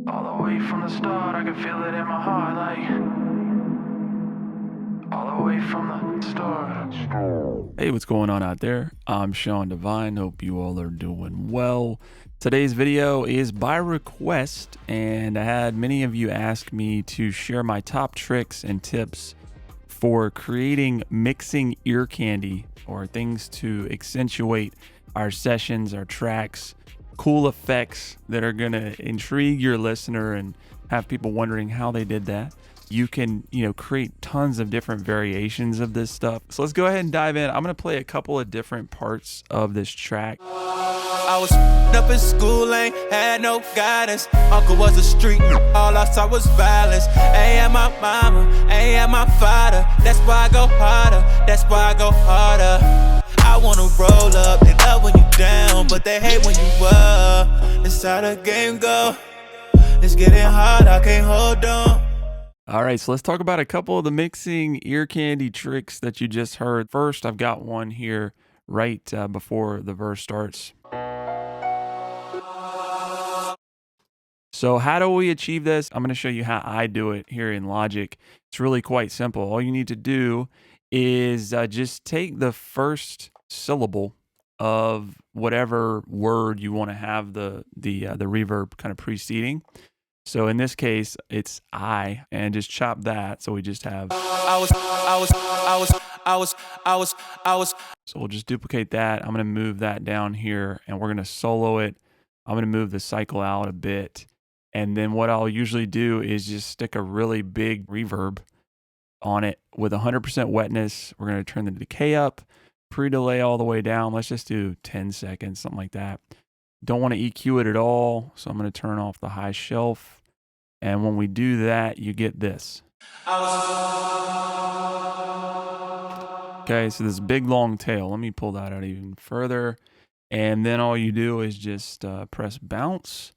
All the way from the start, I can feel it in my heart, like all the way from the start. Hey, what's going on out there? I'm Sean Devine. Hope you all are doing well. Today's video is by request, and I had many of you ask me to share my top tricks and tips for creating mixing ear candy, or things to accentuate our sessions, our tracks, cool effects that are going to intrigue your listener and have people wondering how they did that. You can, create tons of different variations of this stuff. So let's go ahead and dive in. I'm going to play a couple of different parts of this track. I was up in school, ain't had no guidance. Uncle was a street, all I saw was violence. Ain't had my mama, ain't had my father. That's why I go harder, that's why I go harder. I wanna roll up, they love when you down, but they hate when you up. That's how the game go. It's getting hard, I can't hold on. All right, so let's talk about a couple of the mixing ear candy tricks that you just heard. First, I've got one here right before the verse starts. So how do we achieve this? I'm going to show you how I do it here in Logic. It's really quite simple. All you need to do is just take the first syllable of whatever word you want to have the reverb kind of preceding. So in this case, it's I, and just chop that. So we just have. So we'll just duplicate that. I'm going to move that down here, and we're going to solo it. I'm going to move the cycle out a bit. And then what I'll usually do is just stick a really big reverb on it with 100% wetness. We're going to turn the decay up, pre-delay all the way down. Let's just do 10 seconds, something like that. Don't want to EQ it at all, so I'm going to turn off the high shelf. And when we do that, you get this. Okay, so this big long tail. Let me pull that out even further. And then all you do is just press bounce.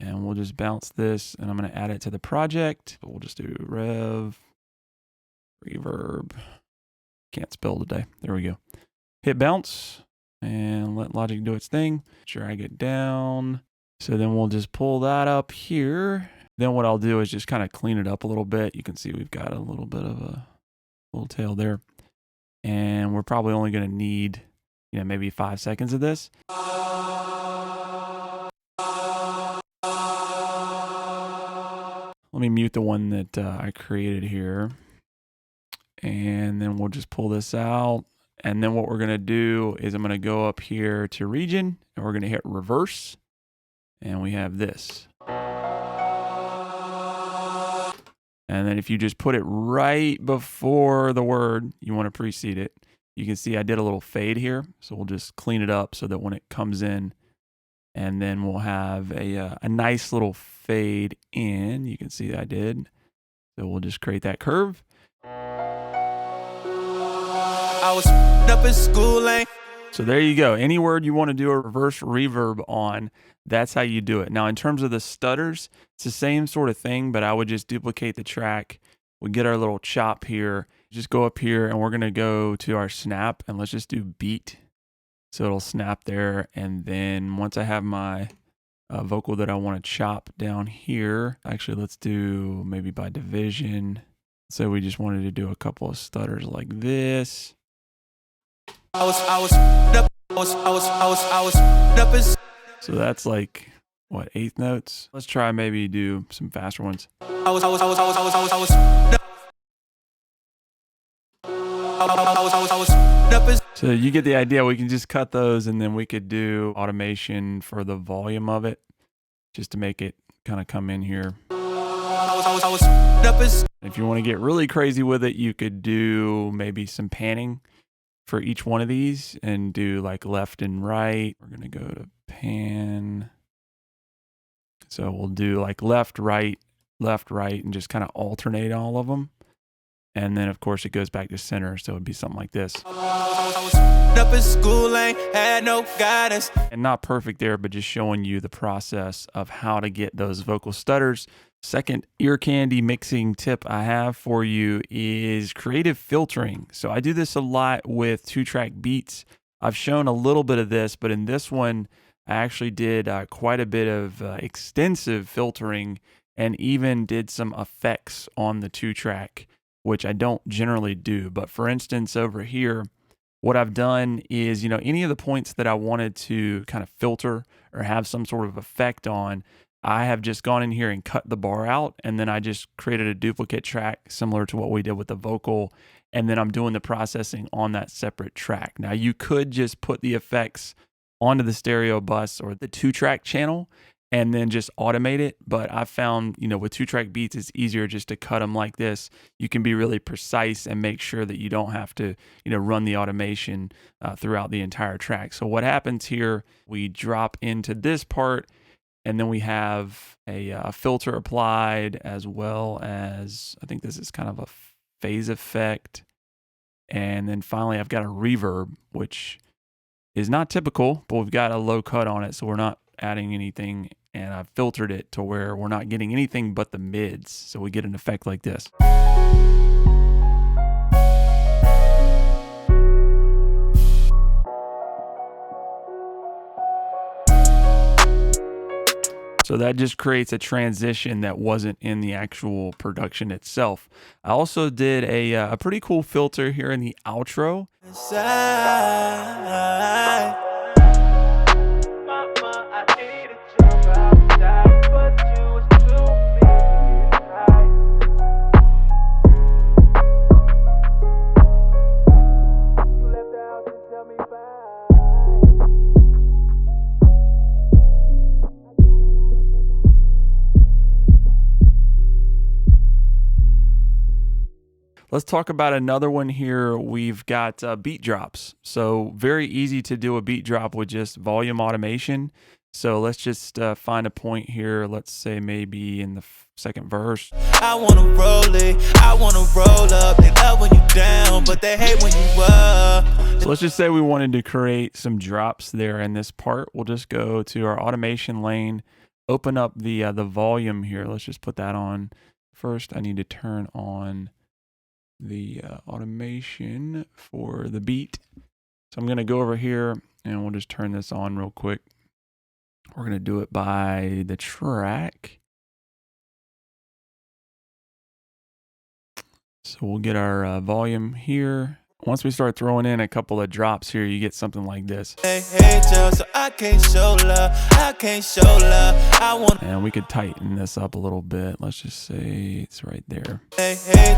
And we'll just bounce this, and I'm going to add it to the project. We'll just do reverb. Can't spell today. There we go. Hit bounce and let Logic do its thing. Drag it down. So then we'll just pull that up here. Then what I'll do is just kind of clean it up a little bit. You can see we've got a little bit of a little tail there. And we're probably only going to need, maybe 5 seconds of this. Let me mute the one that I created here. And then we'll just pull this out. And then what we're going to do is I'm going to go up here to region, and we're going to hit reverse. And we have this. And then if you just put it right before the word you want to precede it, you can see I did a little fade here. So we'll just clean it up so that when it comes in, and then we'll have a nice little fade in. You can see I did. So we'll just create that curve. I was up in school, So there you go. Any word you want to do a reverse reverb on, that's how you do it. Now, in terms of the stutters, it's the same sort of thing, but I would just duplicate the track. We get our little chop here. Just go up here, and we're going to go to our snap, and let's just do beat. So it'll snap there. And then once I have my vocal that I want to chop down here, actually, let's do maybe by division. So we just wanted to do a couple of stutters like this. So that's like, what, 8th notes? Let's try maybe do some faster ones. So you get the idea. We can just cut those, and then we could do automation for the volume of it, just to make it kind of come in here. If you want to get really crazy with it, you could do maybe some panning for each one of these and do like left and right. We're going to go to pan. So we'll do like left, right, and just kind of alternate all of them. And then, of course, it goes back to center. So it'd be something like this. Up in school, ain't had no guidance. And not perfect there, but just showing you the process of how to get those vocal stutters. Second ear candy mixing tip I have for you is creative filtering. So I do this a lot with 2-track beats. I've shown a little bit of this, but in this one, I actually did quite a bit of extensive filtering and even did some effects on the 2-track, which I don't generally do. But for instance, over here, what I've done is, any of the points that I wanted to kind of filter or have some sort of effect on, I have just gone in here and cut the bar out, and then I just created a duplicate track similar to what we did with the vocal, and then I'm doing the processing on that separate track. Now, you could just put the effects onto the stereo bus or the 2-track channel and then just automate it, but I found, with 2-track beats, it's easier just to cut them like this. You can be really precise and make sure that you don't have to, run the automation throughout the entire track. So what happens here, we drop into this part, and then we have a filter applied, as well as, I think this is kind of a phase effect. And then finally, I've got a reverb, which is not typical, but we've got a low cut on it, so we're not adding anything. And I've filtered it to where we're not getting anything but the mids. So we get an effect like this. So that just creates a transition that wasn't in the actual production itself. I also did a pretty cool filter here in the outro. Let's talk about another one here. We've got beat drops. So very easy to do a beat drop with just volume automation. So let's just find a point here. Let's say maybe in the second verse. I wanna roll it, I wanna roll up. They love when you down, but they hate when you up. So let's just say we wanted to create some drops there in this part. We'll just go to our automation lane, open up the volume here. Let's just put that on. First, I need to turn on the automation for the beat. So I'm going to go over here and we'll just turn this on real quick. We're going to do it by the track. So we'll get our volume here. Once we start throwing in a couple of drops here, you get something like this. Hey, Joe, so I can't show love, I can't show love. I want. And we could tighten this up a little bit. Let's just say it's right there. Hey,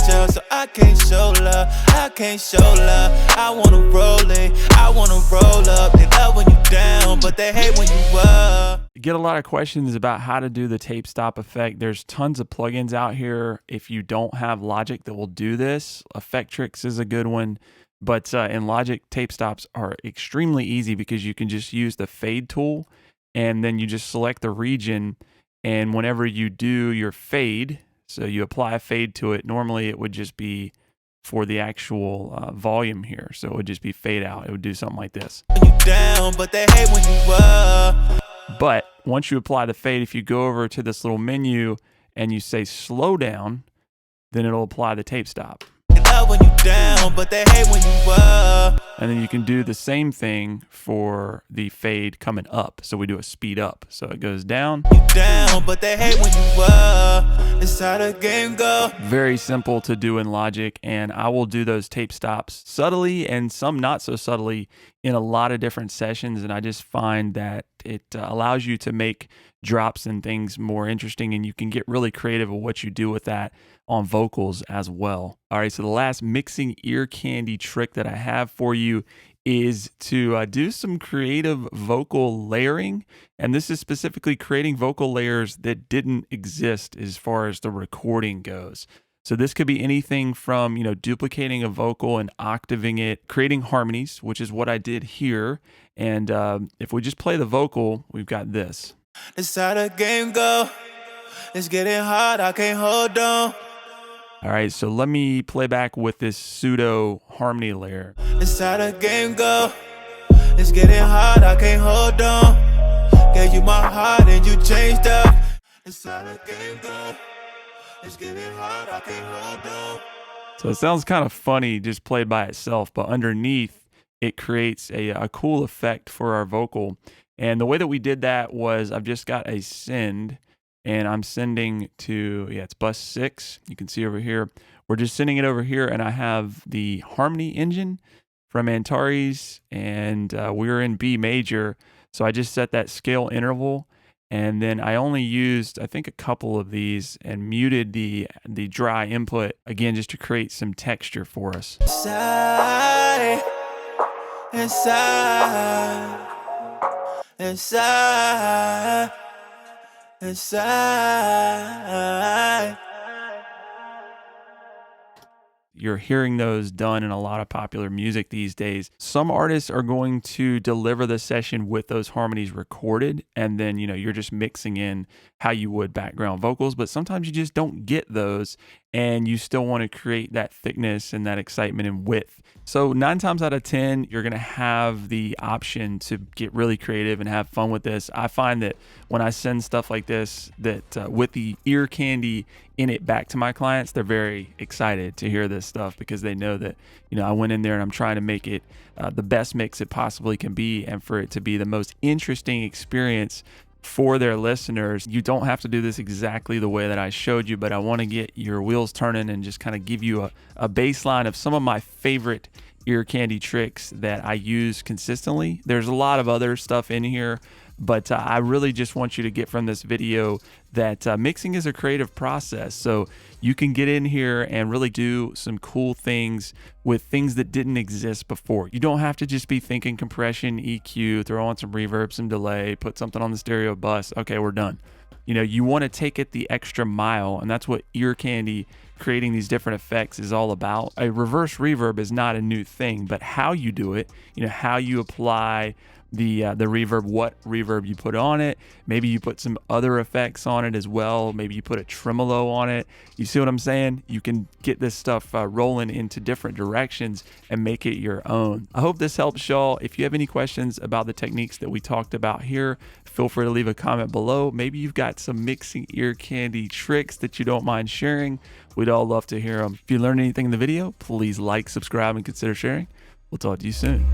Joe, so I can't show love, I can't show love. I wanna roll it, I wanna roll up. They love when you down, but they hate when you up. Get a lot of questions about how to do the tape stop effect. There's tons of plugins out here. If you don't have Logic that will do this, Effectrix is a good one. But in Logic, tape stops are extremely easy because you can just use the fade tool and then you just select the region. And whenever you do your fade, so you apply a fade to it, normally it would just be for the actual volume here. So it would just be fade out. It would do something like this. You down, but they hate when you up. But once you apply the fade, if you go over to this little menu and you say slow down, then it'll apply the tape stop. When you down, but they hate when you up. And then you can do the same thing for the fade coming up. So we do a speed up. So it goes down. You down, but they hate when you up. It's how the game go. Very simple to do in Logic, and I will do those tape stops subtly and some not so subtly in a lot of different sessions. And I just find that it allows you to make drops and things more interesting, and you can get really creative with what you do with that on vocals as well. All right, so the last mixing ear candy trick that I have for you is to do some creative vocal layering. And this is specifically creating vocal layers that didn't exist as far as the recording goes. So this could be anything from, duplicating a vocal and octaving it, creating harmonies, which is what I did here. And if we just play the vocal, we've got this. This how the game go. It's getting hard, I can't hold on. All right, so let me play back with this pseudo harmony layer. This how the game go. It's getting hard, I can't hold on. Gave you my heart and you changed up. This how the game go. It's getting hard, I can't hold on. So it sounds kind of funny just played by itself, but underneath it creates a cool effect for our vocal. And the way that we did that was I've just got a send, and I'm sending to, it's bus 6. You can see over here. We're just sending it over here, and I have the harmony engine from Antares, and we're in B major. So I just set that scale interval, and then I only used, I think, a couple of these and muted the dry input, again, just to create some texture for us. Inside, inside, inside, inside. You're hearing those done in a lot of popular music these days. Some artists are going to deliver the session with those harmonies recorded, and then, you're just mixing in how you would background vocals, but sometimes you just don't get those, and you still want to create that thickness and that excitement and width. So 9 times out of 10, you're going to have the option to get really creative and have fun with this. I find that when I send stuff like this, that with the ear candy in it back to my clients, they're very excited to hear this stuff because they know that, I went in there and I'm trying to make it the best mix it possibly can be, and for it to be the most interesting experience for their listeners. You don't have to do this exactly the way that I showed you, but I want to get your wheels turning and just kind of give you a baseline of some of my favorite ear candy tricks that I use consistently. There's a lot of other stuff in here, but I really just want you to get from this video that mixing is a creative process. So you can get in here and really do some cool things with things that didn't exist before. You don't have to just be thinking compression, EQ, throw on some reverb, some delay, put something on the stereo bus. Okay, we're done. You want to take it the extra mile, and that's what ear candy, creating these different effects, is all about. A reverse reverb is not a new thing, but how you do it, how you apply the reverb, what reverb you put on it. Maybe you put some other effects on it as well. Maybe you put a tremolo on it. You see what I'm saying? You can get this stuff rolling into different directions and make it your own. I hope this helps y'all. If you have any questions about the techniques that we talked about here, feel free to leave a comment below. Maybe you've got some mixing ear candy tricks that you don't mind sharing. We'd all love to hear them. If you learned anything in the video, please like, subscribe, and consider sharing. We'll talk to you soon.